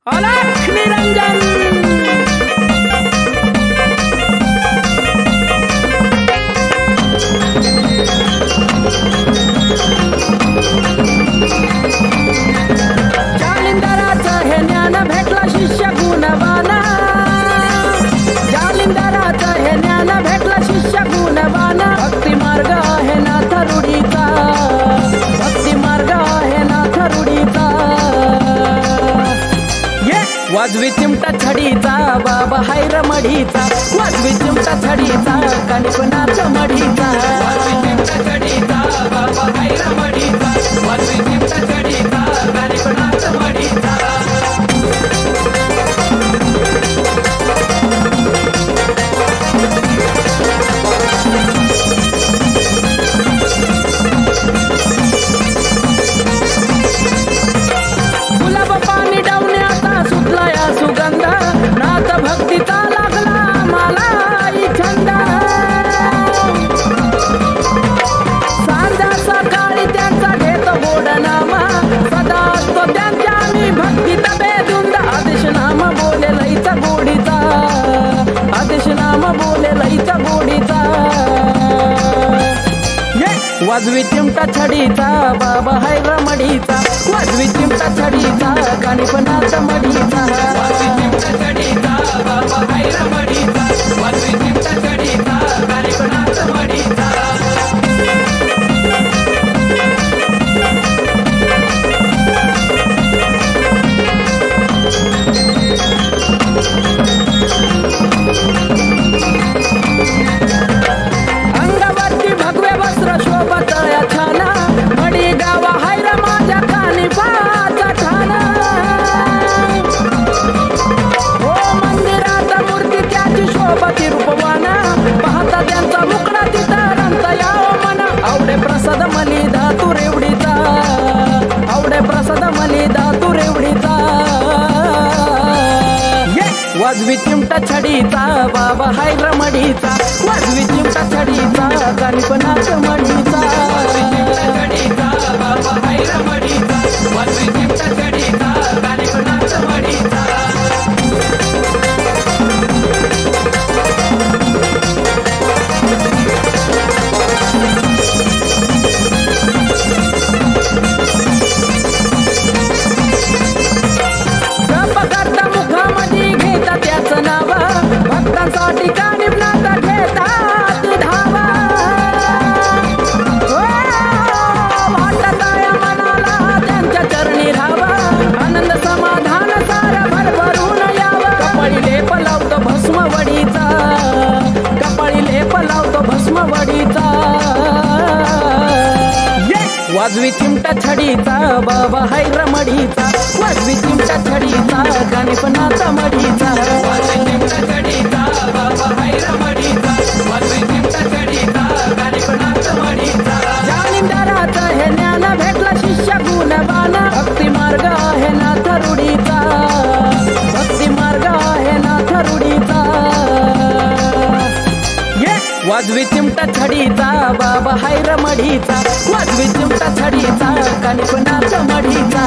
अलख निरंजन जालिंदराचं हे ज्ञान भेटला शिष्य गुणवाना जालिंदराचं हे ज्ञान भेटला शिष्य गुणवाना भक्ती मार्ग आहे नाथ रूढीचा भक्ती मार्ग आहे नाथ रूढीचा वाजवी चिमटा छडीचा बाबा हायर मढीचा वाजवी चिमटा छडीचा कानिपनाथ मढीचा वाजवी चिमटा छडीचा बाबा हायर मढीचा वाजवी चिमटा छडीचा कानिपनाथ मढीचा गुलाब पाणी डावण्याचा सुटला या सुगंध नाथ भक्तीचा लागला मला छंद सांजा सकाळी त्यांचा घेतो गोड नामा सदा असतो त्यांच्या मी भक्तीचा बेधुंद आदेश नाम बोले लईचा गोडीचा आदेश नाम बोले लईचा गोडीचा वाजवी चिमटा छडीचा बाबा हायर मढीचा वाजवी चिमटा छडीचा कानिपनाथ मढीचा वाजवी चिमटा छडीचा बाबा हायर मढीचा वाजवी चिमटा छडीचा कानिपनाथ मढीचा अंगावरती भगवे वस्त्र शोभत छाना मडी गावा हायर माझ्या कानिपाचा ठाणा हो मंदिरात मूर्ती त्याची शोभती रूपवाना पाहता त्यांचा मुकडा तिथं रंत याव मन आवडे प्रसाद मली धातू रेवडीचा आवडे प्रसाद मली धातू रेवडीचा वाजवी चिमटा छडीचा बाबा हायर मढीचा वाजवी चिमटा छडीचा कानिपनाथ मढीचा वाजवी चिमटा छडीचा बाबा हायर मढीचा वाजवी चिमटा छडीचा कानिपनाथ मढीचा त्याचं नाव भक्तांसाठी कानिपनाथ घेतात धावा वाटत या मनाला त्यांच्या चरणी राहावा आनंद समाधान सार भरभरून यावं कपाळी लेप लावतो भस्म वडीचा कपाळी लेप लावतो भस्म वडीचा वाजवी चिमटा छडीचा बाबा हायर मढीचा वाजवी चिमटा छडीचा कानिपनाथ मढीचा वाजवी चिमटा छडीचा बाबा हायर मढीचा वाजवी चिमटा छडीचा कानिपनाथ मढीचा जालिंदराचं हे ज्ञान भेटला शिष्य गुणवाना भक्ती मार्ग आहे नाथ रूढीचा भक्ती मार्ग आहे नाथ रूढीचा वाजवी चिमटा छडीचा बाबा हायर मढीचा वाजवी चिमटा छडीचा कानिपनाथ मढीचा